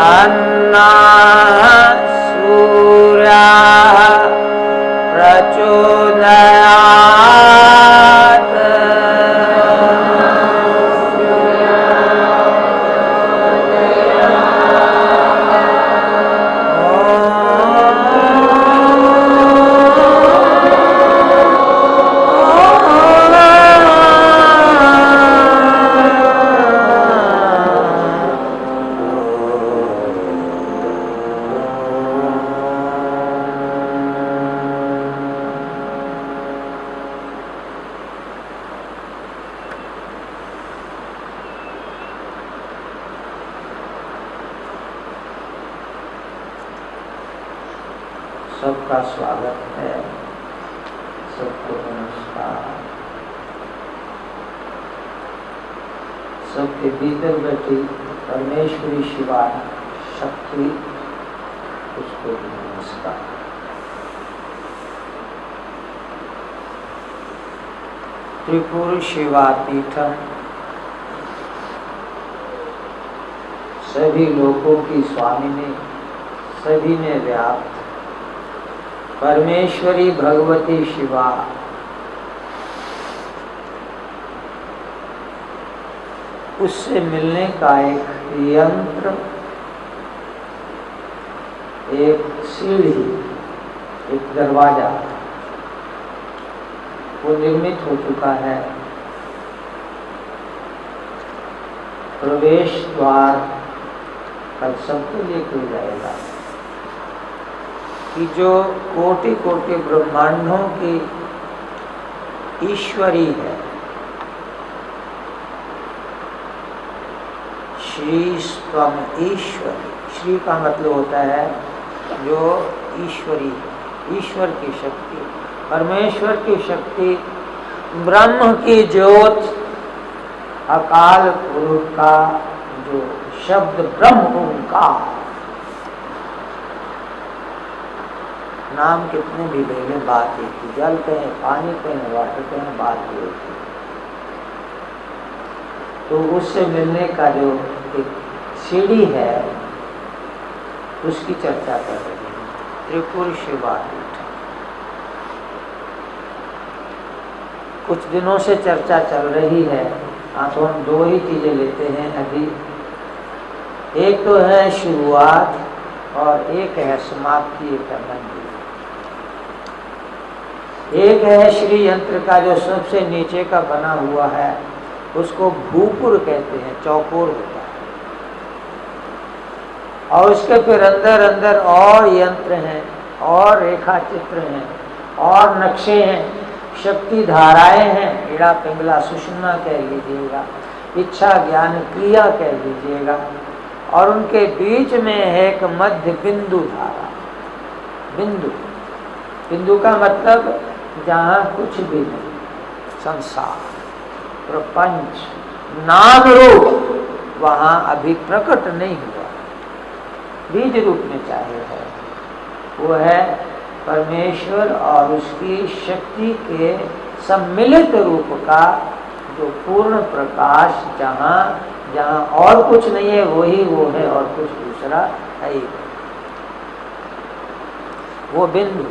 अन्नाः सूर्याः प्रचोदयात् सबका स्वागत है, सबको नमस्कार। सबके भीतर बैठी परमेश्वरी शिवा शक्ति, उसको भी नमस्कार। त्रिपुर शिवा पीठम सभी लोगों की स्वामिनी, सभी में व्याप्त परमेश्वरी भगवती शिवा उससे मिलने का एक यंत्र, एक सीढ़ी, एक दरवाजा वो निर्मित हो चुका है। प्रवेश द्वार कल सबके लिए खुल जाएगा कि जो कोटि कोटि ब्रह्मांडों की ईश्वरी है, श्री स्वम ईश्वरी। श्री का मतलब होता है जो ईश्वरी, ईश्वर की शक्ति, परमेश्वर की शक्ति, ब्रह्म की ज्योत, अकाल पुरुष का जो शब्द ब्रह्म ओंकार। नाम कितने भी ले लें, बात एक ही। जल कहें, पानी कहें, वाटर कहें, बात एक ही। तो उससे मिलने का जो एक सीढ़ी है उसकी चर्चा कर रहे हैं। त्रिपुर शिवा पीठ कुछ दिनों से चर्चा चल रही है। तो हम दो ही चीजें लेते हैं अभी। एक तो है शुरुआत और एक है समाप्ति, एक है मंदिर। एक है श्री यंत्र का जो सबसे नीचे का बना हुआ है, उसको भूपुर कहते हैं, चौकोर होता है। और उसके फिर अंदर अंदर और यंत्र हैं, और रेखा चित्र हैं, और नक्शे हैं, शक्ति धाराएं हैं। इड़ा पिंगला सुषुम्ना कह लीजिएगा, इच्छा ज्ञान क्रिया कह लीजिएगा। और उनके बीच में है एक मध्य बिंदु धारा। बिंदु, बिंदु का मतलब जहाँ कुछ भी नहीं, संसार, प्रपंच, नाम रूप वहाँ अभी प्रकट नहीं हुआ, बीज रूप में चाहे है। वो है परमेश्वर और उसकी शक्ति के सम्मिलित रूप का जो पूर्ण प्रकाश, जहाँ जहाँ और कुछ नहीं है वही वो है, और कुछ दूसरा है ही। वो बिंदु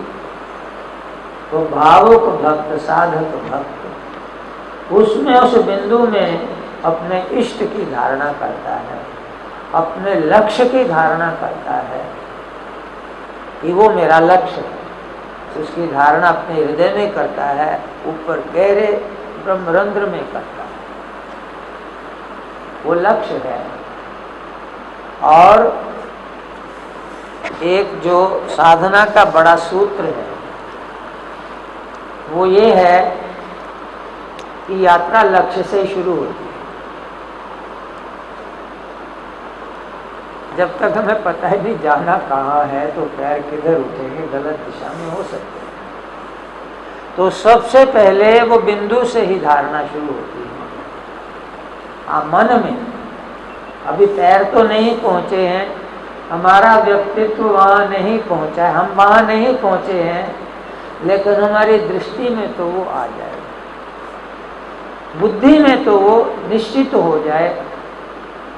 तो भावुक भक्त, साधक भक्त उसमें, उस बिंदु में अपने इष्ट की धारणा करता है, अपने लक्ष्य की धारणा करता है कि वो मेरा लक्ष्य है। उसकी धारणा अपने हृदय में करता है, ऊपर गहरे ब्रह्मरंध्र में करता है, वो लक्ष्य है। और एक जो साधना का बड़ा सूत्र है वो ये है कि यात्रा लक्ष्य से शुरू होती है। जब तक हमें पता ही नहीं जाना कहाँ है तो पैर किधर उठेंगे, गलत दिशा में हो सकते हैं। तो सबसे पहले वो बिंदु से ही धारणा शुरू होती है। मन में अभी पैर तो नहीं पहुँचे हैं, हमारा व्यक्तित्व वहाँ नहीं पहुँचा है, हम वहाँ नहीं पहुँचे हैं, लेकिन हमारी दृष्टि में तो वो आ जाए, बुद्धि में तो वो निश्चित हो जाए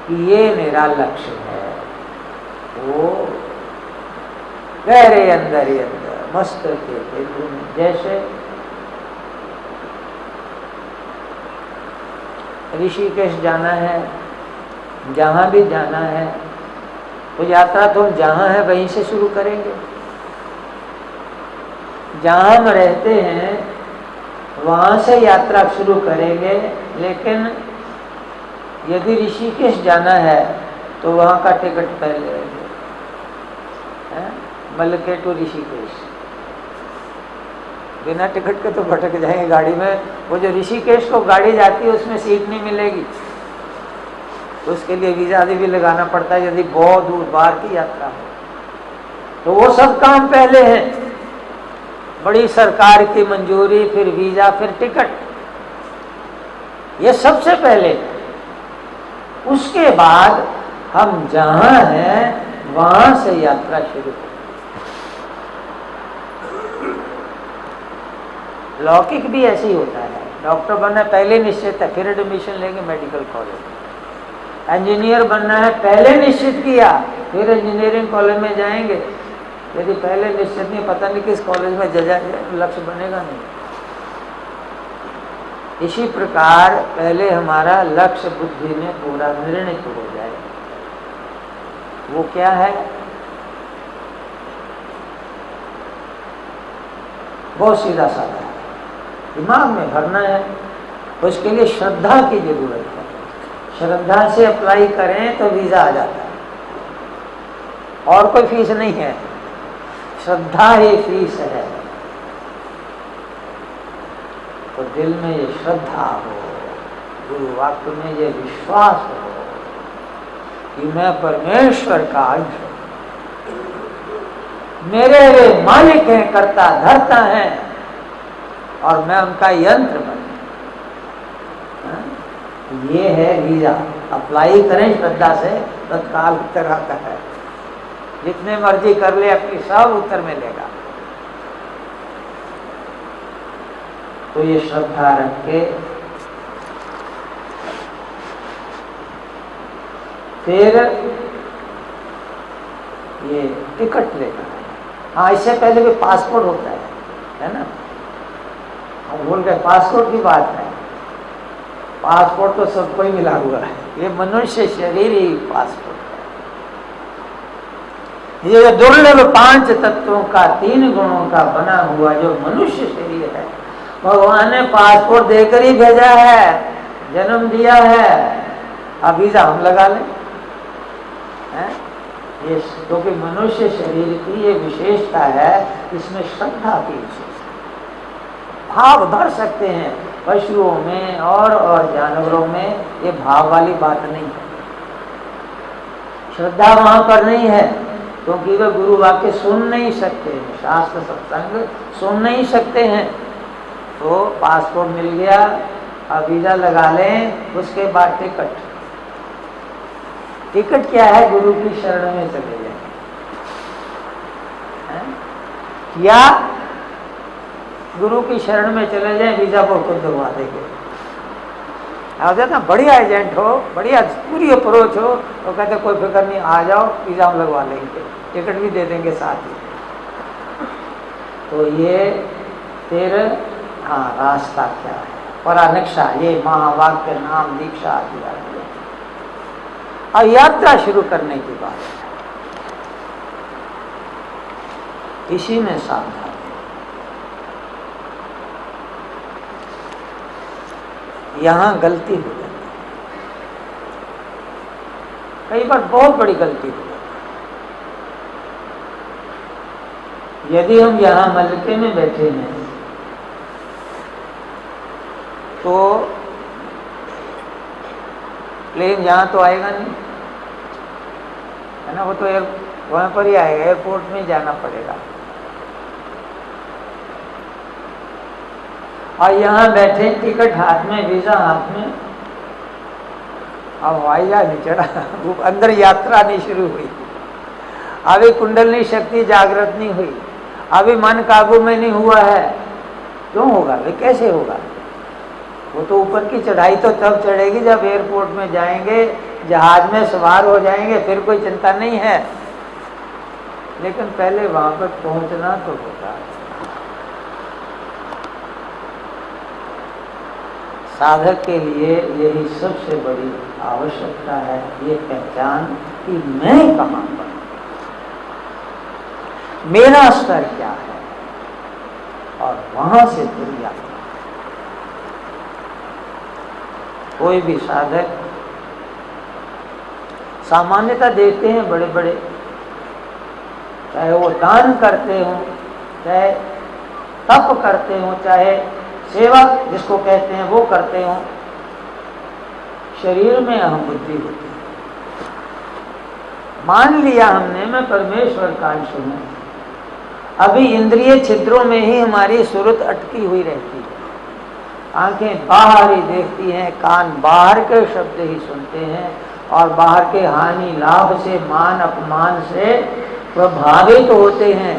कि ये मेरा लक्ष्य है। गहरे अंदर ही अंदर मस्त के केंद्र में। जैसे ऋषिकेश जाना है, जहाँ भी जाना है तो यात्रा तो हम जहाँ है वहीं से शुरू करेंगे। जहाँ हम रहते हैं वहाँ से यात्रा शुरू करेंगे, लेकिन यदि ऋषिकेश जाना है तो वहाँ का टिकट पहले लेंगे, मलके टू ऋषिकेश। बिना टिकट के तो भटक जाएंगे गाड़ी में। वो जो ऋषिकेश को गाड़ी जाती है उसमें सीट नहीं मिलेगी, तो उसके लिए वीजा भी लगाना पड़ता है यदि बहुत दूर बाहर की यात्रा हो। तो वो सब काम पहले हैं, बड़ी सरकार की मंजूरी, फिर वीजा, फिर टिकट, ये सबसे पहले। उसके बाद हम जहां हैं वहां से यात्रा शुरू करें। लौकिक भी ऐसे ही होता है। डॉक्टर बनना पहले निश्चित है, फिर एडमिशन लेंगे मेडिकल कॉलेज। इंजीनियर बनना है पहले निश्चित किया, फिर इंजीनियरिंग कॉलेज में जाएंगे। यदि पहले निश्चित नहीं, पता नहीं किस कॉलेज में लक्ष्य बनेगा नहीं। इसी प्रकार पहले हमारा लक्ष्य बुद्धि में पूरा निर्णित हो जाए। वो क्या है? बहुत सीधा साधा है, दिमाग में भरना है। उसके लिए श्रद्धा की जरूरत है। श्रद्धा से अप्लाई करें तो वीजा आ जाता है, और कोई फीस नहीं है, श्रद्धा ही फीस है। तो दिल में ये श्रद्धा हो, गुरु वाक्य में ये विश्वास हो कि मैं परमेश्वर का अंश हूं, मेरे वे मालिक हैं, करता धरता है, और मैं उनका यंत्र बन। ये है वीजा। अप्लाई करें श्रद्धा से, तत्काल उत्तर आता है। जितने मर्जी कर ले अपनी, सब उत्तर मिलेगा। तो ये श्रद्धा रख के फिर ये टिकट लेना है। हाँ, इससे पहले भी पासपोर्ट होता है ना? हम भूल गए, पासपोर्ट की बात है। पासपोर्ट तो सबको ही मिला हुआ है, ये मनुष्य शरीर ही पासपोर्ट है। ये दुर्लभ 5 तत्वों का 3 गुणों का बना हुआ जो मनुष्य शरीर है, भगवान ने पासपोर्ट देकर ही भेजा है, जन्म दिया है। अब वीजा हम लगा लें, ये क्योंकि मनुष्य शरीर की ये विशेषता है, इसमें श्रद्धा की विशेषता। भाव धर सकते हैं, पशुओं में और जानवरों में ये भाव वाली बात नहीं है। श्रद्धा वहां पर नहीं है, क्योंकि वे गुरु वाक्य सुन नहीं सकते हैं, शास्त्र सत्संग सुन नहीं सकते हैं। तो पासपोर्ट मिल गया, अब वीजा लगा लें, उसके बाद टिकट। टिकट क्या है? गुरु की शरण में चले जाए, या गुरु की शरण में चले जाए, वीजा को खुद दिलवा देंगे। बढ़िया एजेंट हो, बढ़िया पूरी अप्रोच हो, तो कहते कोई फिक्र नहीं, आ जाओ, वीजा हम लगवा लेंगे, टिकट भी दे देंगे साथ ही। तो ये फिर हाँ, रास्ता क्या है? परानक्षा, ये महावाक्य नाम दीक्षा आदि है। और यात्रा शुरू करने की बात है, इसी में सावधान। यहाँ गलती हो जाती है, कई बार बहुत बड़ी गलती हो जाती है। यदि हम यहाँ मलके में बैठे हैं तो प्लेन यहाँ तो आएगा नहीं, है ना? वो तो वहाँ पर ही आएगा, एयरपोर्ट में जाना पड़ेगा। और यहाँ बैठे, टिकट हाथ में, वीजा हाथ में, अब हवाई जहाज नहीं चढ़ा, अंदर यात्रा नहीं शुरू हुई, अभी कुंडलनी शक्ति जागृत नहीं हुई, अभी मन काबू में नहीं हुआ है। क्यों होगा? वे कैसे होगा? वो तो ऊपर की चढ़ाई तो तब चढ़ेगी जब एयरपोर्ट में जाएंगे, जहाज में सवार हो जाएंगे, फिर कोई चिंता नहीं है। लेकिन पहले वहां पर पहुंचना तो होता है। साधक के लिए यही सबसे बड़ी आवश्यकता है, ये पहचान कि मैं कहाँ पर, मेरा स्तर क्या है, और वहां से फिर यात्रा। कोई भी साधक सामान्यता देखते हैं बड़े बड़े, चाहे वो दान करते हों, चाहे तप करते हों, चाहे सेवा जिसको कहते हैं वो करते हों, शरीर में अहम बुद्धि होती है। मान लिया हमने मैं परमेश्वर का अंश हूं, अभी इंद्रिय छिद्रों में ही हमारी सुरत अटकी हुई रहती है। आंखें बाहर ही देखती हैं, कान बाहर के शब्द ही सुनते हैं, और बाहर के हानि लाभ से, मान अपमान से प्रभावित होते हैं,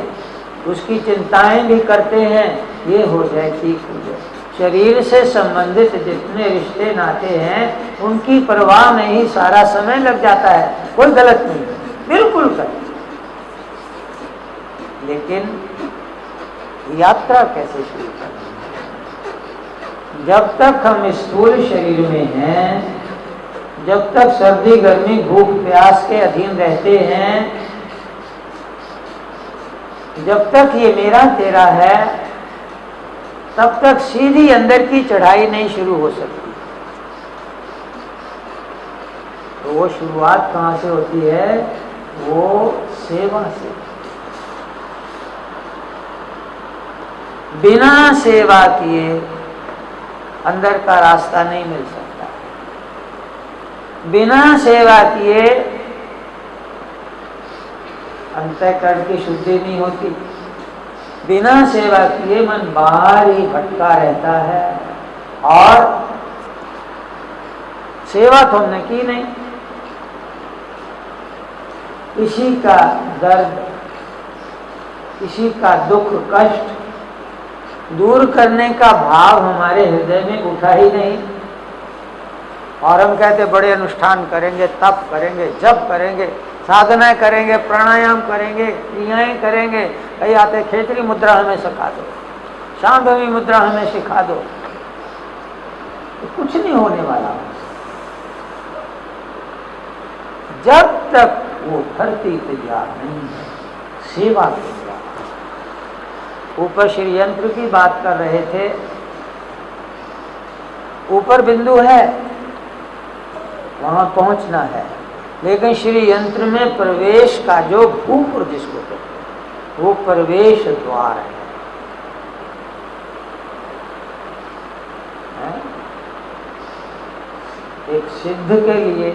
उसकी चिंताएं भी करते हैं। ये हो जाए, ठीक हो जाए। शरीर से संबंधित जितने रिश्ते नाते हैं उनकी परवाह में ही सारा समय लग जाता है। कोई गलत नहीं, बिल्कुल सही। लेकिन यात्रा कैसे शुरू करनी? जब तक हम स्थूल शरीर में हैं, जब तक सर्दी गर्मी भूख प्यास के अधीन रहते हैं, जब तक ये मेरा तेरा है, तब तक सीधी अंदर की चढ़ाई नहीं शुरू हो सकती। तो वो शुरुआत कहाँ से होती है? वो सेवा से। बिना सेवा किए अंदर का रास्ता नहीं मिल सकता। बिना सेवा किए अंतःकरण की शुद्धि नहीं होती। बिना सेवा किए मन बाहर ही भटका रहता है, और सेवा तो हमने की नहीं। किसी का दर्द, किसी का दुख कष्ट दूर करने का भाव हमारे हृदय में उठा ही नहीं, और हम कहते बड़े अनुष्ठान करेंगे, तप करेंगे, जप करेंगे, साधना करेंगे, प्राणायाम करेंगे, क्रियाएं करेंगे। कई आते खेचरी मुद्रा हमें सिखा दो, शांभवी मुद्रा हमें सिखा दो। तो कुछ नहीं होने वाला। जब तक वो धरती तैयार नहीं है सेवा तैयार। ऊपर श्री यंत्र की बात कर रहे थे, ऊपर बिंदु है, वहां पहुंचना है, लेकिन श्री यंत्र में प्रवेश का जो भूपुर जिसको कहते हैं, वो प्रवेश द्वार है। एक सिद्ध के लिए,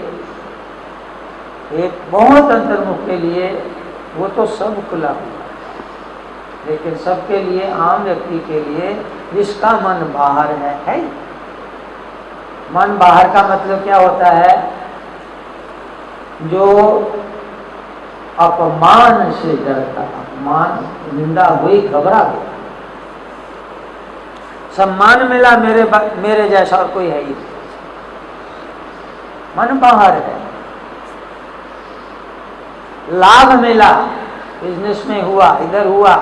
एक बहुत अंतर्मुख के लिए वो तो सब खुला हुआ, लेकिन सबके लिए, आम व्यक्ति के लिए जिसका मन बाहर है। मन बाहर का मतलब क्या होता है? जो अपमान से डरता, अपमान निंदा हुई घबरा गया, सम्मान मिला मेरे जैसा और कोई है ही नहीं, मन बाहर है। लाभ मिला, बिजनेस में हुआ, इधर हुआ,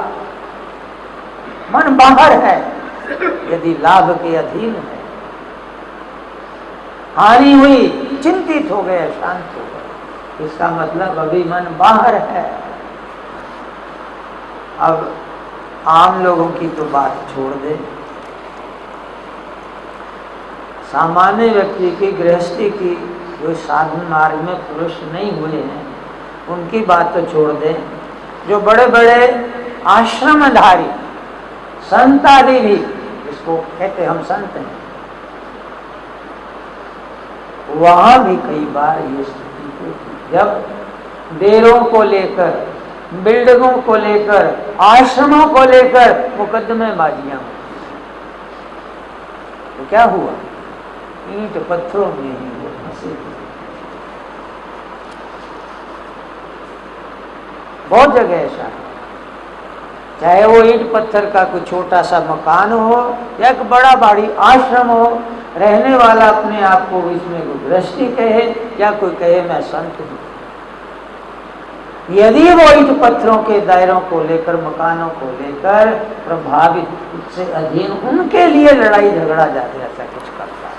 मन बाहर है, यदि लाभ के अधीन है। हानि हुई, चिंतित हो गए, शांत हो गए, इसका मतलब अभी मन बाहर है। अब आम लोगों की तो बात छोड़ दे, सामान्य व्यक्ति की, गृहस्थी की, जो साधन मार्ग में पुरुष नहीं हुए हैं उनकी बात तो छोड़ दें। जो बड़े बड़े आश्रमधारी संत आदि भी, जिसको कहते हम संत हैं, वहां भी कई बार ये स्थिति होती, जब डेरों को लेकर, बिल्डिंगों को लेकर, आश्रमों को लेकर मुकदमे बाजियां होती, तो क्या हुआ? ईंट पत्थरों में ही वो फंसे। बहुत जगह ऐसा है, चाहे वो ईंट पत्थर का कोई छोटा सा मकान हो या एक बड़ा भारी आश्रम हो, रहने वाला अपने आप को इसमें कोई गृहस्थी कहे या कोई कहे मैं संत हूं, यदि वो ईंट पत्थरों के दायरों को लेकर, मकानों को लेकर प्रभावित, उससे अधीन उनके लिए लड़ाई झगड़ा जाते ऐसा कुछ करता है,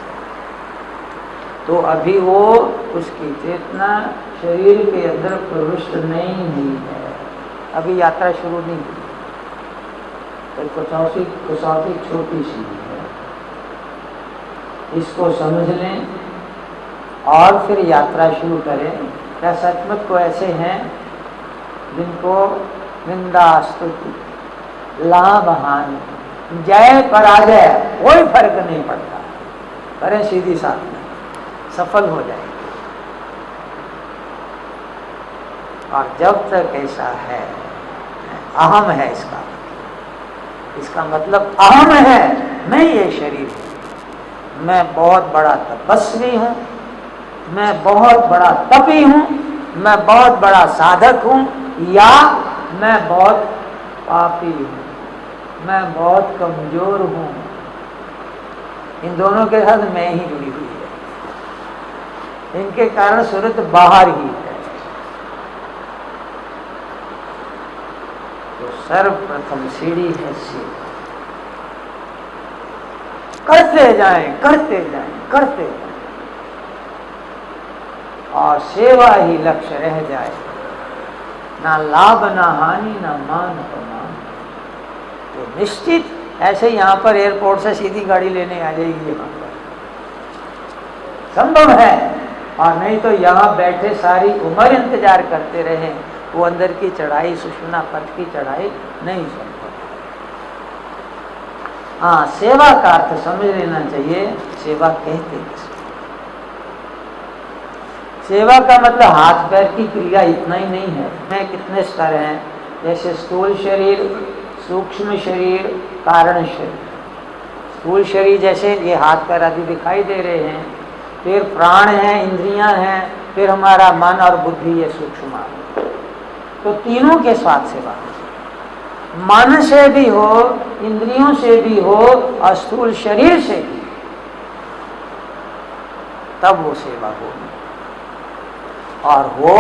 तो अभी वो उसकी चेतना शरीर के अंदर प्रविष्ट नहीं हुई है, अभी यात्रा शुरू नहीं हुई, तो कसौटी छोटी सी है, इसको समझ लें और फिर यात्रा शुरू करें। क्या सचमुच को ऐसे हैं जिनको निंदा स्तुति, लाभ हानि, जय पराजय कोई फर्क नहीं पड़ता, करें सीधी साथ में, सफल हो जाए। और जब तक ऐसा है, अहम है इसका मतलब अहम है, मैं ये शरीर हूँ, मैं बहुत बड़ा तपस्वी हूँ, मैं बहुत बड़ा तपी हूँ, मैं बहुत बड़ा साधक हूँ, या मैं बहुत पापी हूँ, मैं बहुत कमजोर हूँ, इन दोनों के साथ मैं ही जुड़ी हुई है, इनके कारण सूरत बाहर ही है। तो सर्वप्रथम सीढ़ी है सेवा, करते जाएं करते जाएं करते जाएं, और सेवा ही लक्ष्य रह जाए, ना लाभ ना हानि ना मान अपमान। तो निश्चित ऐसे यहाँ पर एयरपोर्ट से सीधी गाड़ी लेने आ जाएगी, यहाँ पर संभव है, और नहीं तो यहाँ बैठे सारी उम्र इंतजार करते रहे, वो अंदर की चढ़ाई, सुषुम्ना पथ की चढ़ाई नहीं संभव। हाँ, सेवा का अर्थ समझ लेना चाहिए, सेवा कहते किसको? सेवा का मतलब हाथ पैर की क्रिया इतना ही नहीं है, में कितने स्तर हैं, जैसे स्थूल शरीर, सूक्ष्म शरीर, कारण शरीर। स्थूल शरीर जैसे ये हाथ पैर आदि दिखाई दे रहे हैं, फिर प्राण हैं, इंद्रियां हैं, फिर हमारा मन और बुद्धि, ये सूक्ष्म। तो तीनों के साथ सेवा, मन से भी हो, इंद्रियों से भी हो, और स्थूल शरीर से भी, तब वो सेवा होगी। और वो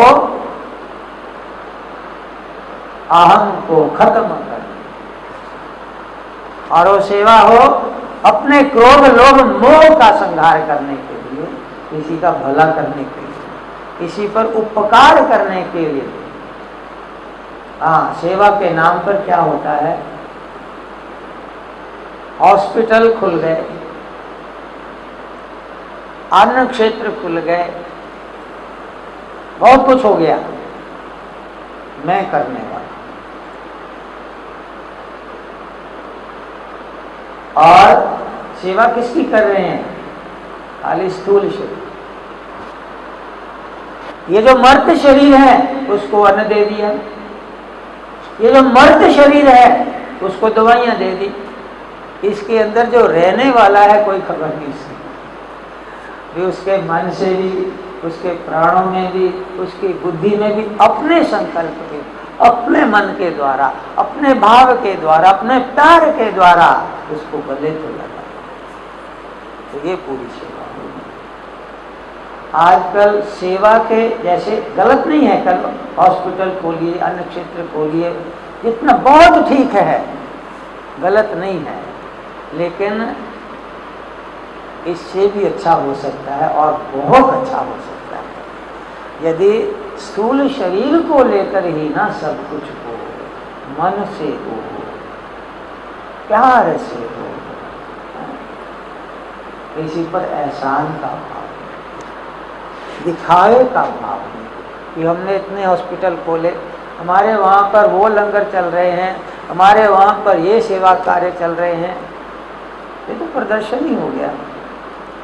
अहम को खत्म कर, और वो सेवा हो अपने क्रोध लोभ मोह का संहार करने के लिए, किसी का भला करने के लिए, किसी पर उपकार करने के लिए। हाँ, सेवा के नाम पर क्या होता है, हॉस्पिटल खुल गए, अन्न क्षेत्र खुल गए, बहुत कुछ हो गया, मैं करने वाला। और सेवा किसकी कर रहे हैं? खाली स्थूल शरीर। ये जो मर्त शरीर है उसको अन्न दे दिया, ये जो मर्त शरीर है उसको दवाइयां दे दी, इसके अंदर जो रहने वाला है कोई खबर नहीं इसकी, भी उसके मन से भी, उसके प्राणों में भी, उसकी बुद्धि में भी, अपने संकल्प के, अपने मन के द्वारा, अपने भाव के द्वारा, अपने प्यार के द्वारा उसको गले तो लगा। तो ये पूरी सेवा होगी। आजकल सेवा के जैसे गलत नहीं है, कल हॉस्पिटल खोलिए, अन्य क्षेत्र खोलिए, जितना बहुत ठीक है, गलत नहीं है, लेकिन इससे भी अच्छा हो सकता है, और बहुत अच्छा हो सकता है, यदि स्थूल शरीर को लेकर ही ना सब कुछ हो, मन से हो, प्यार से हो, किसी पर एहसान का भाव, दिखावे का भाव नहीं कि हमने इतने हॉस्पिटल खोले, हमारे वहाँ पर वो लंगर चल रहे हैं, हमारे वहाँ पर ये सेवा कार्य चल रहे हैं, ये तो प्रदर्शन ही हो गया।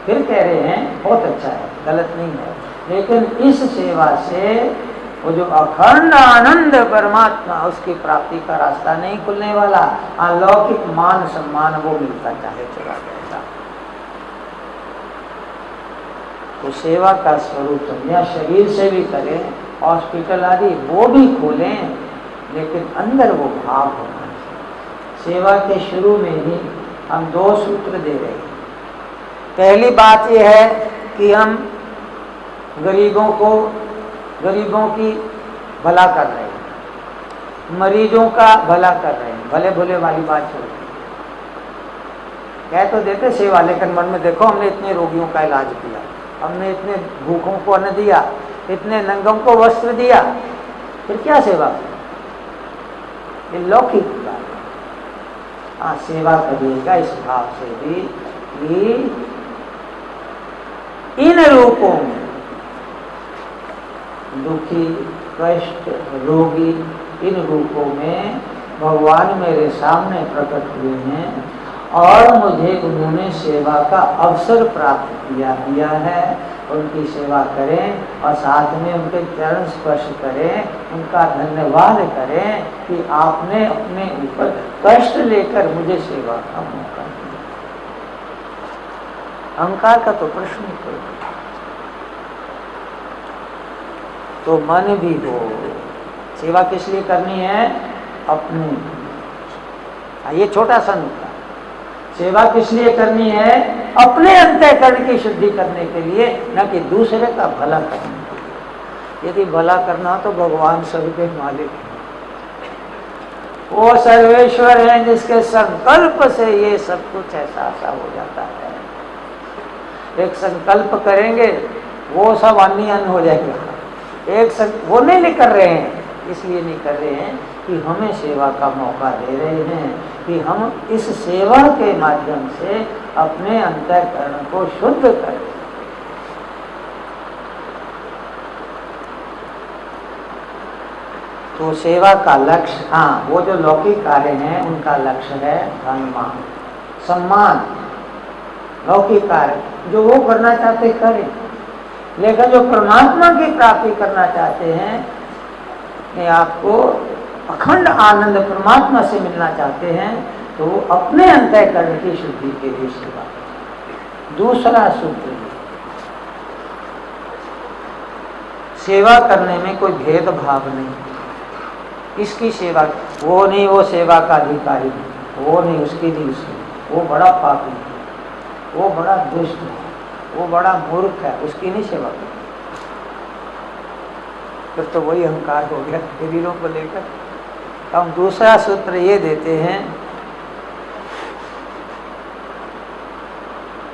फिर कह रहे हैं बहुत अच्छा है, गलत नहीं है, लेकिन इस सेवा से वो जो अखंड आनंद परमात्मा, उसकी प्राप्ति का रास्ता नहीं खुलने वाला, अलौकिक मान सम्मान वो मिलता चाहे चला जाएगा। तो सेवा का स्वरूप समझा, शरीर से भी करें, हॉस्पिटल आदि वो भी खोलें, लेकिन अंदर वो भाव होना चाहिए। सेवा के शुरू में ही हम 2 सूत्र दे रहे हैं। पहली बात यह है कि हम गरीबों की भला कर रहे हैं, मरीजों का भला कर रहे हैं, भले भोले वाली बात छोड़ कह तो देते सेवा, लेकिन मन में देखो हमने इतने रोगियों का इलाज किया, हमने इतने भूखों को अन्न दिया, इतने नंगों को वस्त्र दिया, फिर क्या सेवा? ये लौकिक बात है। हाँ, सेवा करिएगा इस भाव से भी कि इन रूपों में दुखी, कष्ट, रोगी, इन रूपों में भगवान मेरे सामने प्रकट हुए हैं और मुझे उन्होंने सेवा का अवसर प्राप्त दिया है। उनकी सेवा करें और साथ में उनके चरण स्पर्श करें, उनका धन्यवाद करें कि आपने अपने ऊपर कष्ट लेकर मुझे सेवा का मौका दिया। अहंकार का तो प्रश्न ही कोई नहीं। तो मन भी हो, सेवा किस लिए करनी है? अपने, ये छोटा सा नुक्ता, सेवा किस लिए करनी है? अपने अंतःकरण की शुद्धि करने के लिए, न कि दूसरे का भला करने के लिए। यदि भला करना तो भगवान सबके मालिक है, वो सर्वेश्वर है जिसके संकल्प से ये सब कुछ ऐसा हो जाता है। एक संकल्प करेंगे वो सब अन्य हो जाएगा। वो नहीं कर रहे हैं, इसलिए नहीं कर रहे हैं कि हमें सेवा का मौका दे रहे हैं कि हम इस सेवा के माध्यम से अपने अंतःकरण को शुद्ध करें। तो सेवा का लक्ष्य, हाँ, वो जो लौकिक कार्य हैं उनका लक्ष्य है धन, मान, सम्मान। लौकिक कार्य जो वो करना चाहते करें, लेकिन जो परमात्मा की प्राप्ति करना चाहते हैं कि आपको अखंड आनंद परमात्मा से मिलना चाहते हैं, तो वो अपने अंतःकरण की शुद्धि के लिए सेवा। दूसरा सूत्र, सेवा करने में कोई भेदभाव नहीं। इसकी सेवा, वो नहीं, वो सेवा का अधिकारी नहीं, वो नहीं, उसकी नहीं, उसकी, वो बड़ा पापी है, वो बड़ा दुष्ट है, वो बड़ा मूर्ख है, उसकी नहीं सेवा करनी। फिर तो वही अहंकार हो गया शरीरों को लेकर। तो हम दूसरा सूत्र ये देते हैं,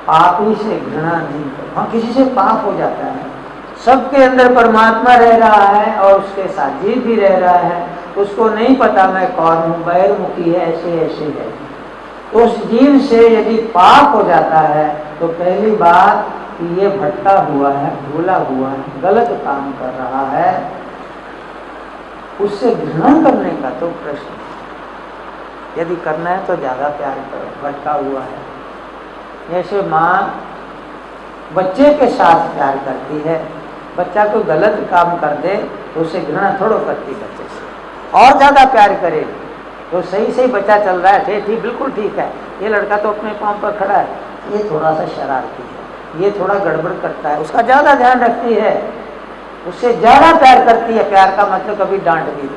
पापी से घृणा नहीं करो। हाँ, किसी से पाप हो जाता है, सबके अंदर परमात्मा रह रहा है और उसके साथ जीव भी रह रहा है, उसको नहीं पता मैं कौन हूँ, बैरमुखी है, ऐसे ऐसे है। तो उस जीव से यदि पाप हो जाता है तो पहली बात कि ये भटका हुआ है, भूला हुआ है, गलत काम कर रहा है, उससे घृणा करने का तो प्रश्न। यदि करना है तो ज्यादा प्यार करो, भटका हुआ है। जैसे माँ बच्चे के साथ प्यार करती है, बच्चा कोई गलत काम कर दे तो उसे घृणा थोड़ा करती बच्चे से, और ज्यादा प्यार करेगी। तो सही सही बच्चा चल रहा है, ठीक बिल्कुल ठीक है, ये लड़का तो अपने पांव पर खड़ा है, ये थोड़ा सा शरारती है, ये थोड़ा गड़बड़ करता है, उसका ज्यादा ध्यान रखती है, उससे ज्यादा प्यार करती है। प्यार का मतलब कभी डांट भी दे,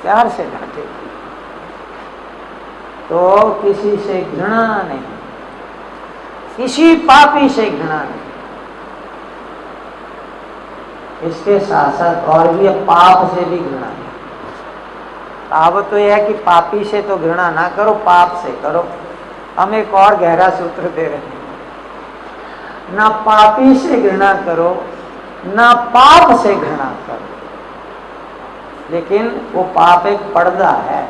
प्यार से डांटेगी। तो किसी से घृणा नहीं, किसी पापी से घृणा नहीं। इसके साथ साथ और भी पाप से भी घृणा नहीं। कहावत तो यह है कि पापी से तो घृणा ना करो, पाप से करो। हम एक और गहरा सूत्र दे रहे हैं, ना पापी से घृणा करो, ना पाप से घृणा करो। लेकिन वो पाप एक पर्दा है,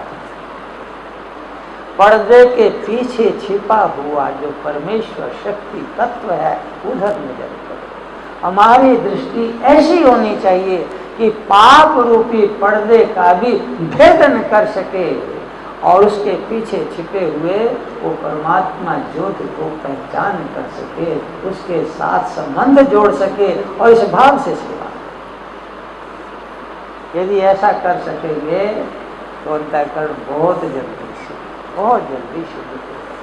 पर्दे के पीछे छिपा हुआ जो परमेश्वर शक्ति तत्व है उधर नजर करो। हमारी दृष्टि ऐसी होनी चाहिए कि पाप रूपी पर्दे का भी भेदन कर सके और उसके पीछे छिपे हुए वो परमात्मा ज्योति को पहचान कर सके, उसके साथ संबंध जोड़ सके और इस भाव से सेवा। यदि ऐसा कर सकेंगे तो अंतःकरण बहुत जल्दी शुद्ध होगा।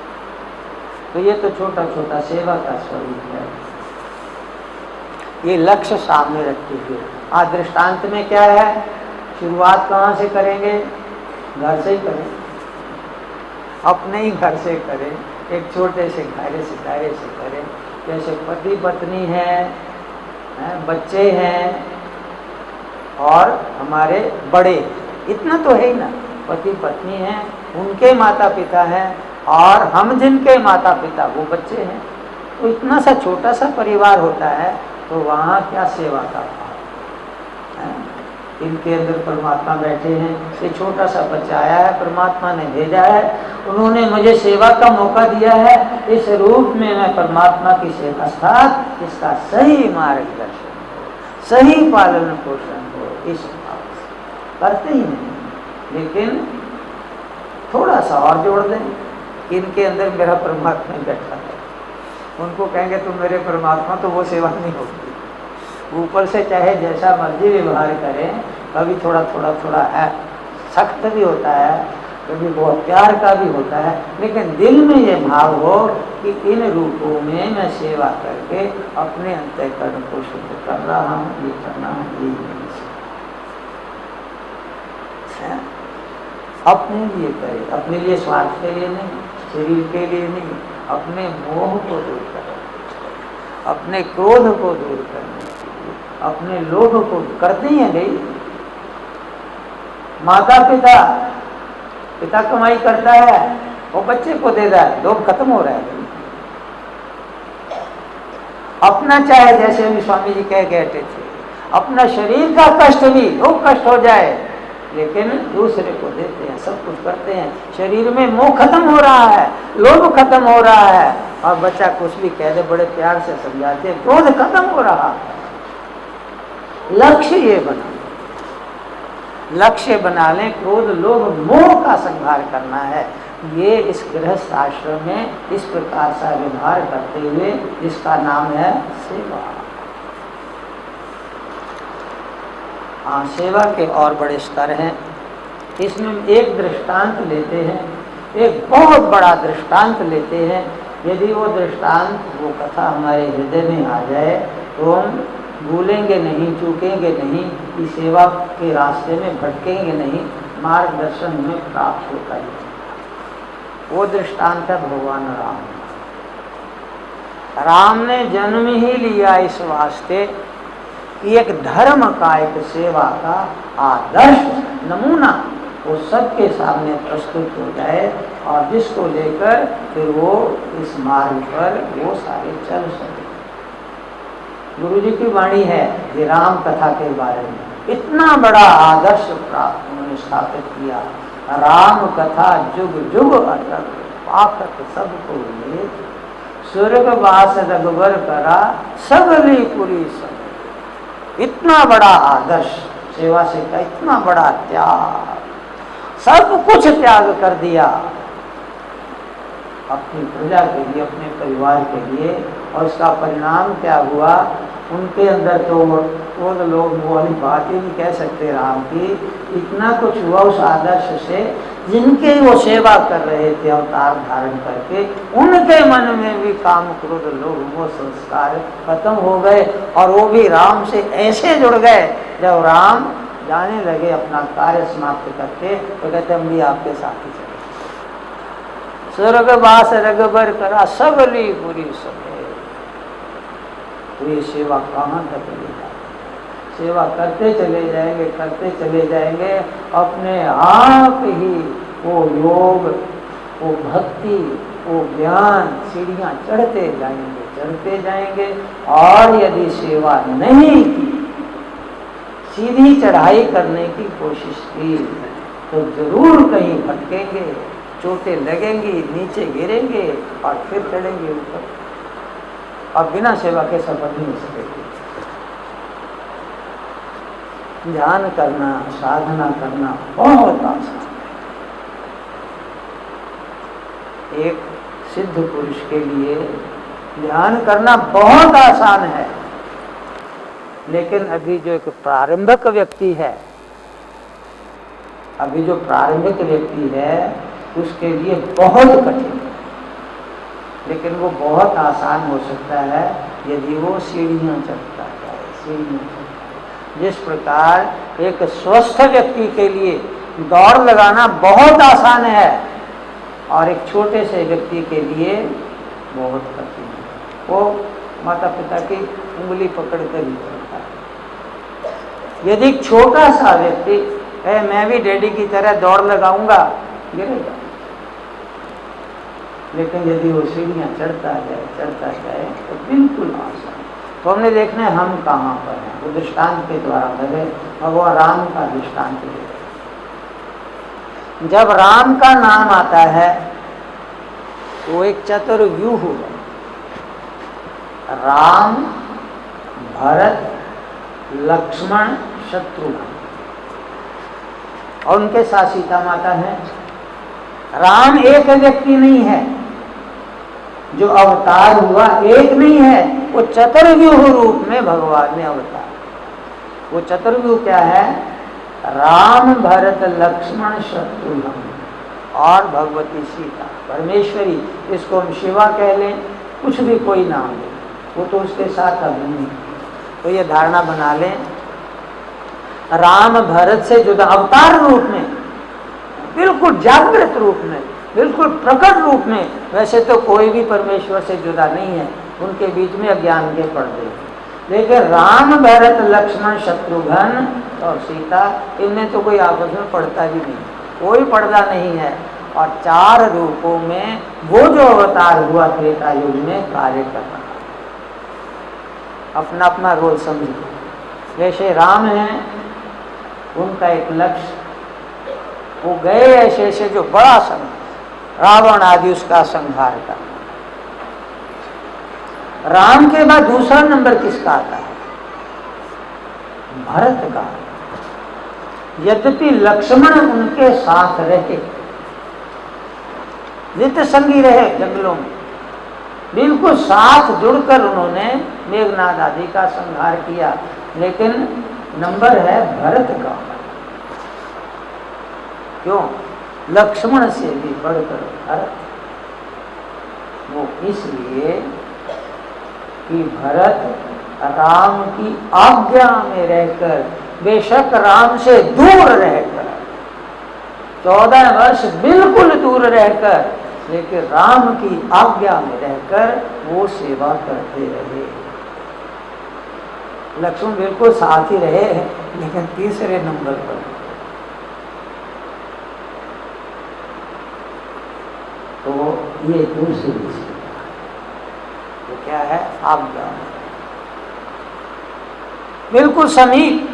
तो ये तो छोटा छोटा सेवा का स्वरूप है। ये लक्ष्य सामने रखते हुए आज दृष्टांत में क्या है, शुरुआत कहाँ से करेंगे? घर से ही करें, अपने ही घर से करें, एक छोटे से दायरे से करें। जैसे पति पत्नी है, बच्चे हैं, और हमारे बड़े, इतना तो है ही ना, पति पत्नी हैं, उनके माता पिता हैं, और हम जिनके माता पिता वो बच्चे हैं। तो इतना सा छोटा सा परिवार होता है, तो वहाँ क्या सेवा का भाव है। इनके अंदर परमात्मा बैठे हैं, ये छोटा सा बच्चा आया है, परमात्मा ने भेजा है, उन्होंने मुझे सेवा का मौका दिया है, इस रूप में मैं परमात्मा की सेवा अर्थात इसका सही मार्गदर्शन हो, सही पालन पोषण हो, इस भाव से करते ही नहीं। लेकिन थोड़ा सा और जोड़ दें, इनके अंदर मेरा परमात्मा बैठा है, उनको कहेंगे तुम मेरे परमात्मा, तो वो सेवा नहीं होगी। ऊपर से चाहे जैसा मर्जी व्यवहार करें, कभी थोड़ा थोड़ा थोड़ा है, सख्त भी होता है, कभी बहुत प्यार का भी होता है, लेकिन दिल में ये भाव हो कि इन रूपों में मैं सेवा करके अपने अंतःकरण को शुद्ध कर रहा हूँ, ये करना है, ये है। अपने लिए करे, अपने लिए स्वार्थ के लिए नहीं, शरीर के लिए नहीं, अपने मोह को दूर करें, अपने क्रोध को दूर करने के लिए, अपने लोभ को करते ही हैं। नहीं, माता पिता, पिता कमाई करता है, वो बच्चे को दे रहा है, लोभ खत्म हो रहा है। अपना चाहे, जैसे अभी स्वामी जी कह गए थे, अपना शरीर का कष्ट भी, लोग कष्ट हो जाए, लेकिन दूसरे को देते हैं, सब कुछ करते हैं। शरीर में मोह खत्म हो रहा है, लोभ खत्म हो रहा है, और बच्चा कुछ भी कह दे, बड़े प्यार से समझाते हैं, क्रोध खत्म हो रहा है। लक्ष्य ये बना, लक्ष्य बना लें, क्रोध लोभ मोह का संहार करना है। ये इस गृहस्थ आश्रम में इस प्रकार से व्यवहार करते हुए, इसका नाम है सेवा। हाँ, सेवा के और बड़े स्तर हैं। इसमें एक दृष्टांत लेते हैं, एक बहुत बड़ा दृष्टांत लेते हैं। यदि वो दृष्टांत, वो कथा हमारे हृदय में आ जाए, तो हम भूलेंगे नहीं, चूकेंगे नहीं, कि सेवा के रास्ते में भटकेंगे नहीं, मार्गदर्शन हमें प्राप्त होता ही। वो दृष्टांत है भगवान राम। राम ने जन्म ही लिया इस वास्ते कि एक धर्म का, एक सेवा का आदर्श नमूना वो सबके सामने प्रस्तुत हो जाए, और जिसको लेकर फिर वो इस मार्ग पर वो सारे चल सके। गुरु जी की वाणी है ये राम कथा के बारे में, इतना बड़ा आदर्श प्राप्त उन्होंने स्थापित किया। राम कथा जुग जुग अटक, पाखत सबको ले, स्वर्ग वास रघुबर करा, सबली पुरी सब। इतना बड़ा आदर्श सेवा से का, इतना बड़ा त्याग, सब कुछ त्याग कर दिया अपनी प्रजा के लिए, अपने परिवार के लिए। और इसका परिणाम क्या हुआ, उनके अंदर तो वो लोग वो वाली बात ही नहीं कह सकते राम की। इतना कुछ हुआ उस आदर्श से, जिनके वो सेवा कर रहे थे अवतार धारण करके, उनके मन में भी काम क्रोध लोभ वो संस्कार खत्म हो गए, और वो भी राम से ऐसे जुड़ गए। जब राम जाने लगे अपना कार्य समाप्त करके, तो कहते हम भी आपके साथ ही चले। स्वर्गवास रघुबर करा, सबली पूरी समय। तो ये सेवा कहाँ तक चलेगा, सेवा करते चले जाएंगे, करते चले जाएंगे, अपने आप ही वो योग, वो भक्ति, वो ज्ञान सीढ़ियाँ चढ़ते जाएंगे, चढ़ते जाएंगे। और यदि सेवा नहीं की, सीधी चढ़ाई करने की कोशिश की, तो जरूर कहीं भटकेंगे, चोटें लगेंगी, नीचे गिरेंगे, और फिर चढ़ेंगे ऊपर, और बिना सेवा के सफल नहीं हो सकेंगे। ध्यान करना, साधना करना बहुत आसान है। एक सिद्ध पुरुष के लिए ध्यान करना बहुत आसान है, लेकिन अभी जो एक प्रारंभिक व्यक्ति है, अभी जो प्रारंभिक व्यक्ति है, उसके लिए बहुत कठिन है। लेकिन वो बहुत आसान हो सकता है यदि वो सीढ़ियाँ चढ़ता है, सीढ़ियाँ चढ़ता है। जिस प्रकार एक स्वस्थ व्यक्ति के लिए दौड़ लगाना बहुत आसान है, और एक छोटे से व्यक्ति के लिए बहुत कठिन है। वो माता पिता की उंगली पकड़ कर ही चलता है। यदि एक छोटा सा व्यक्ति मैं भी डैडी की तरह दौड़ लगाऊंगा, गिरेगा। लेकिन यदि वो सीढ़ियाँ चढ़ता जाए तो बिल्कुल आसान। तो हमने देखना है हम कहाँ पर हैं, वो दृष्टांत के द्वारा भरे भगवान राम का दृष्टांत दे। जब राम का नाम आता है वो एक चतुर्व्यूह हुआ, राम, भरत, लक्ष्मण, शत्रुघ्न और उनके साथ सीता माता है। राम एक व्यक्ति नहीं है, जो अवतार हुआ एक नहीं है, वो चतुर्व्यूह रूप में भगवान ने अवतार। वो चतुर्व्यूह क्या है? राम, भरत, लक्ष्मण, शत्रुघ्न और भगवती सीता, परमेश्वरी। इसको हम शिवा कह लें, कुछ भी कोई नाम ले, वो तो उसके साथ अभिन्न। तो ये धारणा बना लें, राम भरत से जुदा अवतार रूप में, बिल्कुल जागृत रूप में, बिल्कुल प्रकट रूप में। वैसे तो कोई भी परमेश्वर से जुदा नहीं है, उनके बीच में अज्ञान के पर्दे। लेकिन राम, भरत, लक्ष्मण, शत्रुघ्न और सीता, इनमें तो कोई आपस में पड़ता भी नहीं, कोई पर्दा नहीं है। और चार रूपों में वो जो अवतार हुआ त्रेता युग में कार्य करना, अपना अपना रोल समझिए। जैसे राम हैं, उनका एक लक्ष्य, वो गए ऐसे जो बड़ा रावण आदि उसका संहार करना। राम के बाद दूसरा नंबर किसका आता है? भरत का। यद्यपि लक्ष्मण उनके साथ रहे, नित्य संगी रहे जंगलों में, बिल्कुल साथ जुड़कर उन्होंने मेघनाद आदि का संहार किया, लेकिन नंबर है भरत का। क्यों? लक्ष्मण से भी बढ़कर भरत। वो इसलिए कि भरत राम की आज्ञा में रहकर, बेशक राम से दूर रहकर, 14 वर्ष बिल्कुल दूर रहकर, लेकिन राम की आज्ञा में रहकर वो सेवा करते रहे। लक्ष्मण बिल्कुल साथ ही रहे, लेकिन तीसरे नंबर पर। तो ये दूसरी सेवा, तो क्या है? आज्ञा, बिल्कुल समीप।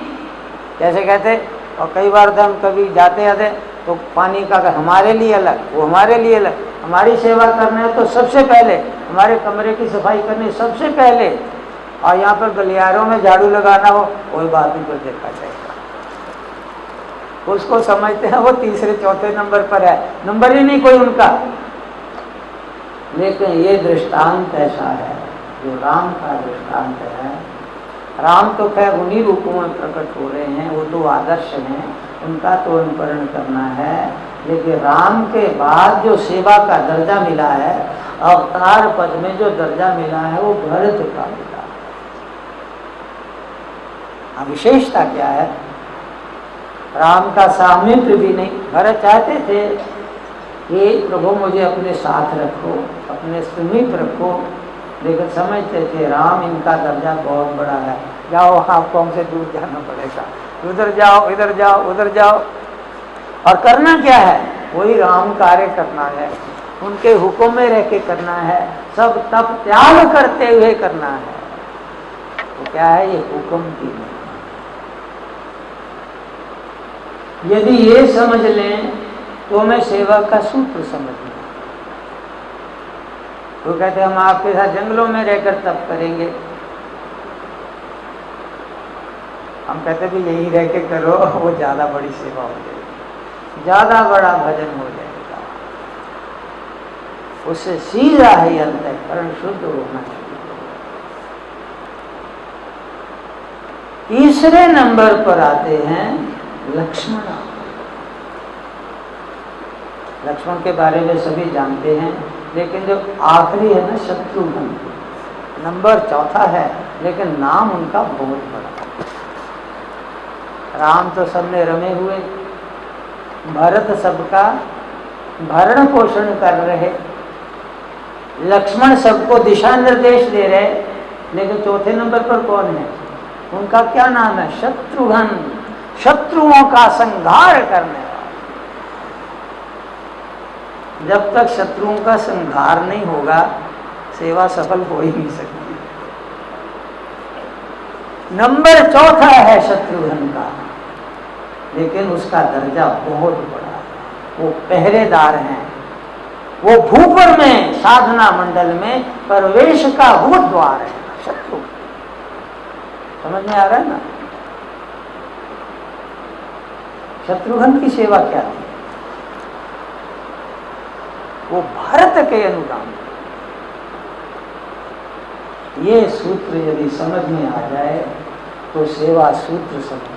जैसे कहते, और कई बार तो हम कभी जाते आते तो पानी का हमारे लिए अलग, वो हमारे लिए अलग। हमारी सेवा करना है तो सबसे पहले हमारे कमरे की सफाई करनी सबसे पहले, और यहाँ पर गलियारों में झाड़ू लगाना हो, कोई बात नहीं, पर देखा जाएगा। उसको समझते हैं वो तीसरे चौथे नंबर पर है, नंबर ही नहीं कोई उनका। लेकिन ये दृष्टांत ऐसा है जो राम का दृष्टांत है। राम तो खैर उन्हीं रूपों में प्रकट हो रहे हैं, वो तो आदर्श हैं, उनका तो अनुकरण करना है। लेकिन राम के बाद जो सेवा का दर्जा मिला है, अवतार पद में जो दर्जा मिला है, वो भरत का मिला। विशेषता क्या है? राम का सामीप्य भी नहीं। भरत चाहते थे कि प्रभु मुझे अपने साथ रखो, अपने समीप रखो, लेकिन समझते थे राम इनका दर्जा बहुत बड़ा है, जाओ आपको हमसे दूर जाना पड़ेगा, उधर जाओ, इधर जाओ, उधर जाओ। और करना क्या है? वही राम कार्य करना है, उनके हुक्म में रह के करना है, सब तप त्याग करते हुए करना है। तो क्या है? ये हुक्म की। यदि ये समझ लें तो मैं सेवा का सूत्र समझ लूँ। तो कहते हम आपके साथ जंगलों में रहकर तप करेंगे, हम कहते भी यही रह के करो, वो ज्यादा बड़ी सेवा हो जाएगी, ज्यादा बड़ा भजन हो जाएगा। उससे सीधा ही अंतःकरण शुद्ध होना चाहिए। तीसरे नंबर पर आते हैं लक्ष्मण। लक्ष्मण के बारे में सभी जानते हैं, लेकिन जो आखिरी है ना, शत्रुघ्न, नंबर चौथा है, लेकिन नाम उनका बहुत बड़ा। राम तो सब में रमे हुए, भरत सबका भरण पोषण कर रहे, लक्ष्मण सबको दिशा निर्देश दे रहे, लेकिन चौथे नंबर पर कौन है? उनका क्या नाम है? शत्रुघ्न, शत्रुओं का संहार करने वाला। जब तक शत्रुओं का संहार नहीं होगा सेवा सफल हो ही नहीं सकती। नंबर 4 है शत्रुघ्न का, लेकिन उसका दर्जा बहुत बड़ा है। वो पहरेदार हैं, वो भूपर में साधना मंडल में प्रवेश का वो द्वार है शत्रु। समझ में आ रहा है ना? शत्रुघ्न की सेवा क्या थी? वो भरत के अनुगामी। ये सूत्र यदि समझ में आ जाए तो सेवा सूत्र समझ में।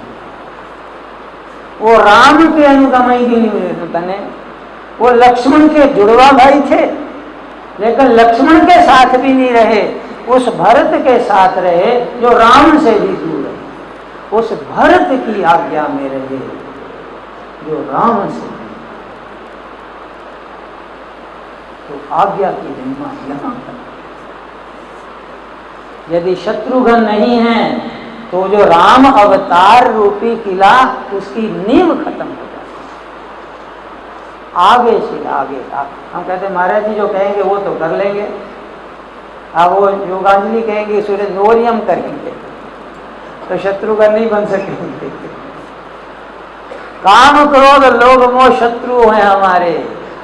वो राम के अनुगामी भी नहीं बने, वो लक्ष्मण के जुड़वा भाई थे, लेकिन लक्ष्मण के साथ भी नहीं रहे, उस भरत के साथ रहे जो राम से भी दूर रहे। उस भरत की आज्ञा में रहे जो राम से। तो आज्ञा की महिमा यहाँ पर। यदि शत्रुघ्न नहीं है तो जो राम अवतार रूपी किला उसकी नींव खत्म हो जाती है। आगे से आगे हम कहते हैं महाराज जी जो कहेंगे वो तो कर लेंगे, अब वो योगांजलि कहेंगे सूर्य नोरियम करेंगे, तो शत्रुघ्न नहीं बन सकेंगे। काम क्रोध लोभ मोह शत्रु है हमारे,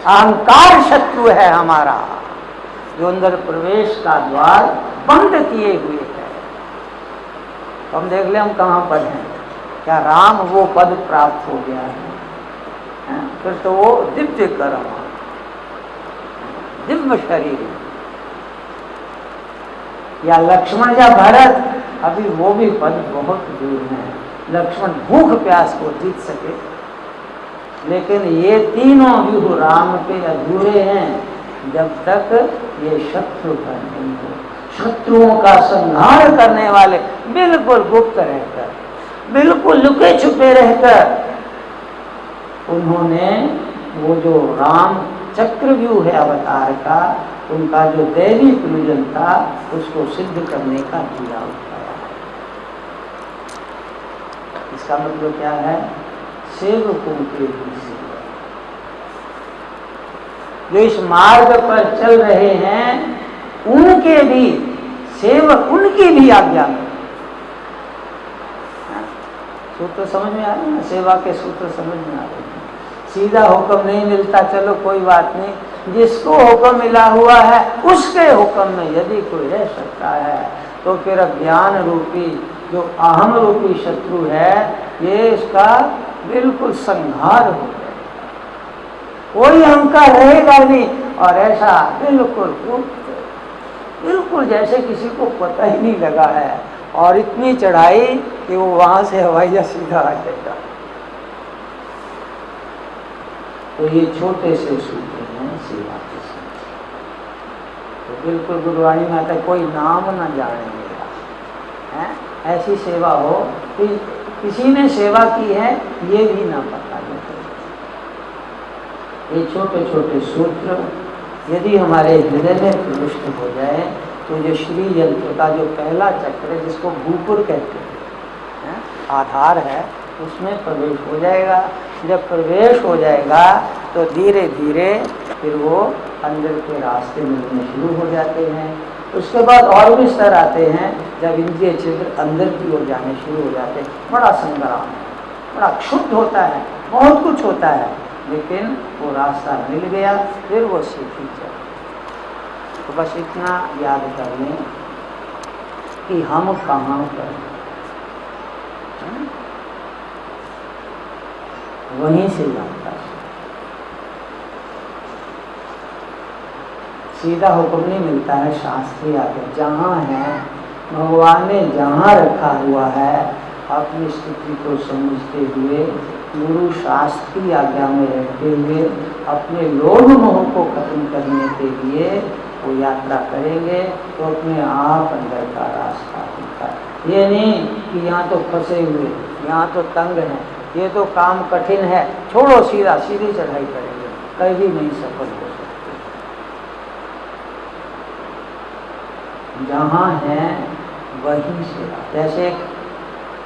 अहंकार शत्रु है हमारा, जो अंदर प्रवेश का द्वार बंद किए हुए है। हम देख ले हम कहाँ पर हैं। क्या राम वो पद प्राप्त हो गया है? फिर तो वो दिव्य कर्म, दिव्य शरीर। या लक्ष्मण या भरत, अभी वो भी पद बहुत दूर है। लक्ष्मण भूख प्यास को जीत सके, लेकिन ये तीनों व्यूह राम के अधूरे हैं जब तक ये शत्रुघ्न नहीं हो। शत्रुओं का संहार करने वाले बिल्कुल गुप्त रहकर, बिल्कुल लुके छुपे रहकर उन्होंने वो जो राम चक्रव्यूह है अवतार का, उनका जो दैवी प्रयोजन था उसको सिद्ध करने का किया उठाया। इसका मतलब क्या है? सेवकों के भी सेवा। जो इस मार्ग पर चल रहे हैं उनके भी सेवक, उनकी भी आज्ञा में। सूत्र समझ में आ रहे हैं? सेवा के सूत्र समझ में आ रहे हैं। सीधा हुक्म नहीं मिलता, चलो कोई बात नहीं, जिसको हुक्म मिला हुआ है उसके हुक्म में यदि कोई रह सकता है तो फिर अज्ञान रूपी जो अहम रूपी शत्रु है ये इसका बिल्कुल संहार हो जाएगा। कोई अहंकार रहेगा नहीं, और ऐसा बिल्कुल बिल्कुल जैसे किसी को पता ही नहीं लगा है, और इतनी चढ़ाई कि वो वहां से हवाई सीधा आ जाएगा। तो ये छोटे से सूत्र हैं सेवा के सूत्र। तो बिल्कुल गुरुवाणी माता कोई नाम न जाने मेरा है, ऐसी सेवा हो कि किसी ने सेवा की है ये भी ना पता लगे। ये छोटे छोटे सूत्र यदि हमारे हृदय में प्रविष्ट हो जाए तो जो श्री यंत्र का जो पहला चक्र है जिसको भूपुर कहते हैं, आधार है, उसमें प्रवेश हो जाएगा। जब प्रवेश हो जाएगा तो धीरे धीरे फिर वो अंदर के रास्ते मिलने शुरू हो जाते हैं। उसके बाद और भी स्तर आते हैं जब इंद्रिय छिद्र अंदर की ओर जाने शुरू हो जाते हैं। बड़ा संग्राम है, बड़ा क्षुब्ध होता है, बहुत कुछ होता है, लेकिन वो रास्ता मिल गया फिर वो सीखी चल। तो बस इतना याद कर लें कि हम कहाँ पर वहीं से जानता है। सीधा हुक्म नहीं मिलता है, शास्त्रीय आगे जहाँ है भगवान ने जहाँ रखा हुआ है अपनी स्थिति को समझते हुए गुरु शास्त्र की आज्ञा में रहते हुए अपने लोभ मोह को खत्म करने के लिए वो यात्रा करेंगे तो अपने आप अंदर का रास्ता होता है। ये नहीं कि यहाँ तो फंसे हुए, यहाँ तो तंग हैं, ये तो काम कठिन है, छोड़ो सीधा सीधी चढ़ाई करेंगे, कभी नहीं सफल हो सकते। जहाँ है वहीं से, जैसे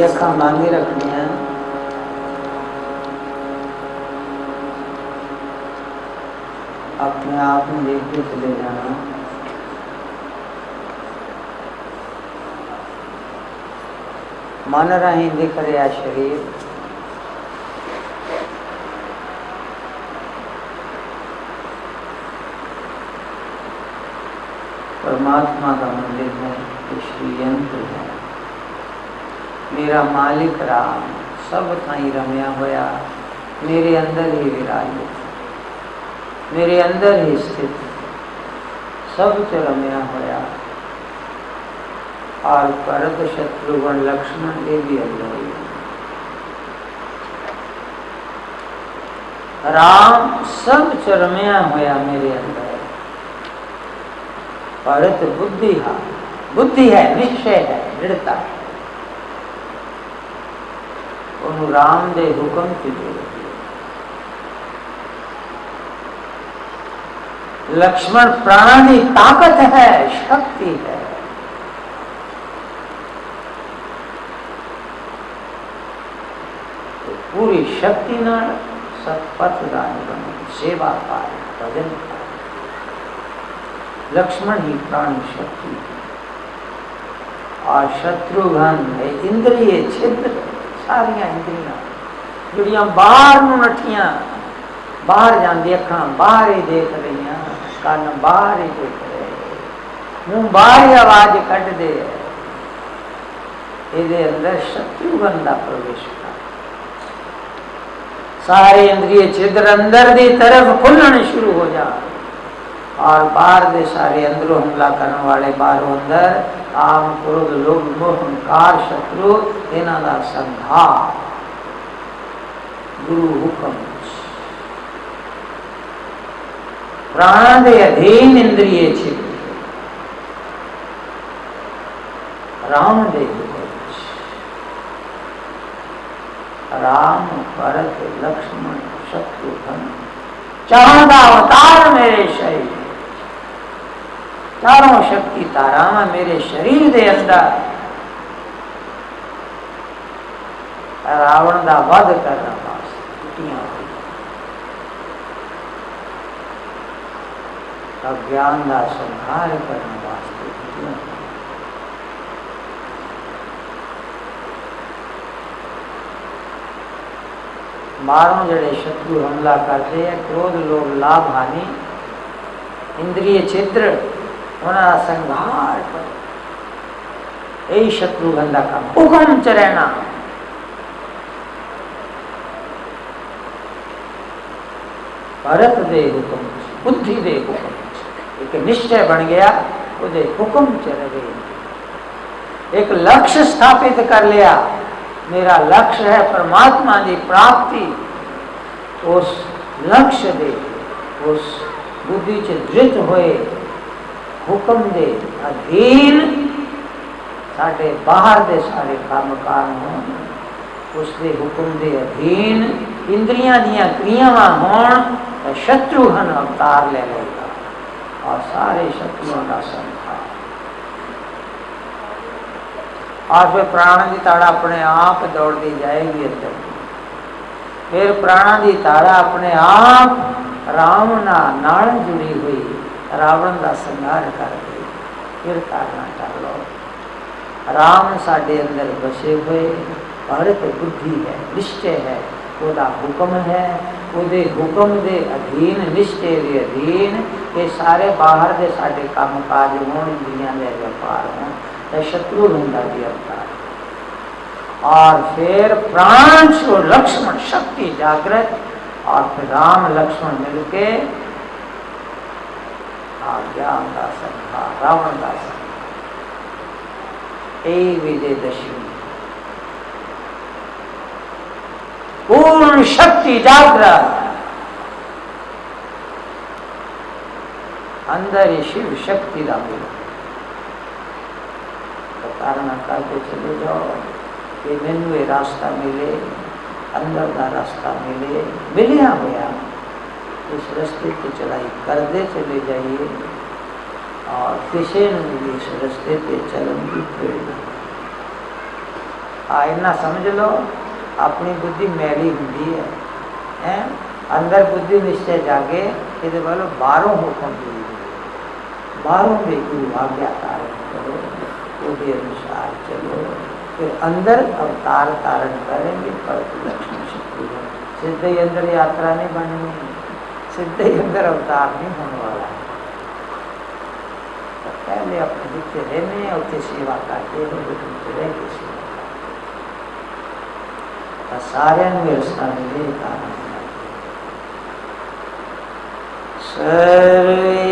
ये अखा मांगी रखनी है। अपने आप में देखते चले जाना। मन रही दिख रहा शरीर, परमात्मा का मंदिर है, श्री यंत्र है। मेरा मालिक राम सब थाई रमया होया, मेरे अंदर ही विराजित, मेरे अंदर ही स्थित, सब च रमया होया। और भरत शत्रुघ्न लक्ष्मण ये भी अंदर ही। राम सब च रमया होया मेरे अंदर। भरत बुद्धि है, निश्चय है, दृढ़ता है। राम दे हुक्म की जरूरत। लक्ष्मण प्राणी ताकत है, शक्ति है। तो पूरी शक्ति न सतपथ दान बने, सेवा पाए, भजन पाए। लक्ष्मण ही प्राणी शक्ति और शत्रुघ्न है इंद्रिय छिद्र। सारिया इंद्रियां जिहड़ियां बाहर नूं नठियां, बाहर जांदी अखां बाहर ही देख रही, कान बाहर ही देख रहे, मुंह बाहर ही आवाज कढ़दे है। इहदे अंदर शत्रुघ्न दा प्रवेश कर। सारे इंद्रिय छिद्र अंदर दी तरफ खुलने शुरू हो जा और बाहर दे सारे अंदरों हमला करने वाले बाहरों अंदर काम क्रोध लोभ मोह अहंकार शत्रु इन्हां दा संहार गुरु हुक्म। प्राण दे अधीन इंद्रिय छिद्र राम दे हुक्म। राम भरत लक्ष्मण शत्रुघ्न चारों अवतार मेरे शरीर, चारों शक्ति तारा मेरे शरीर दे अंदर रावण दा वध करने वास्ते, अज्ञान दा संहार करने वास्ते। मारों जड़े शत्रु हमला करते हैं, क्रोध लोभ लाभ हानि इंद्रिय छिद्र उन्हें संहार कर। यही शत्रुघ्न का काम, हुक्म च रहना। भरत दे हुक्म, बुद्धि दे हुक्म, एक निश्चय बन गया, उदे हुक्म च रहे। एक लक्ष्य स्थापित कर लिया, मेरा लक्ष्य है परमात्मा की प्राप्ति। उस लक्ष्य दे, उस बुद्धि च दृढ़ होए, हुक्म दे अधीन साढ़े बाहर दे सारे काम कार हों, उसके हुक्म दे अधीन इंद्रियां दियां क्रियावां होण, शत्रुघ्न अवतार ले लेगा और सारे शत्रुओं का संहार। और फिर प्राण की ताड़ा अपने आप दौड़ती जाएगी अंदर। फिर प्राण की ताड़ा अपने आप राम नाल जुड़ी हुई रावण का संहार कर गई। फिर ताड़ना कर लो। राम साडे अंदर बसे हुए, भरत बुद्धि है, निश्चय है, ओदा हुक्म है, ओदे हुक्म दे अधीन, निश्चय दे अधीन ये सारे बाहर दे साडे काम काज होण, इंद्रियां दे व्यापार होण, तो शत्रुघ्न का भी अवतार। और फिर प्राण से लक्ष्मण शक्ति जागृत और फिर राम लक्ष्मण मिलके ज्ञान का संहार, रावण का संहार। विजयदशमी पूर्ण शक्ति जागृत, अंदर ही शिव शक्ति का मिल धारणा करके चले जाओ कि मैनू ये रास्ता मिले, अंदर का रास्ता मिले, मिलिया होया इस रास्ते की चढ़ाई करते चले जाइए और किसी ने भी इस रास्ते पे चलन की प्रेरणा। इतना समझ लो अपनी बुद्धि मैली हुई है, हैं? अंदर बुद्धि निश्चय जागे ये बोलो 12 हुक्म दिए, 12 बेकू आज्ञाकार करो, वो भी अनुसार चलो, फिर अंदर अवतार धारण करेंगे पर लक्ष्मी शक्ति है। सिद्ध ही अंदर यात्रा नहीं बननी, सिद्ध ही अंदर अवतार नहीं होने वाला है। तो पहले अपने जितने रहने और सेवा करते हैं रहेंगे सेवा सारे व्यवस्था मिले कारण सर्वे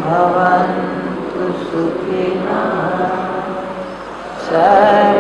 भवन्तु सुखिनः सर्वे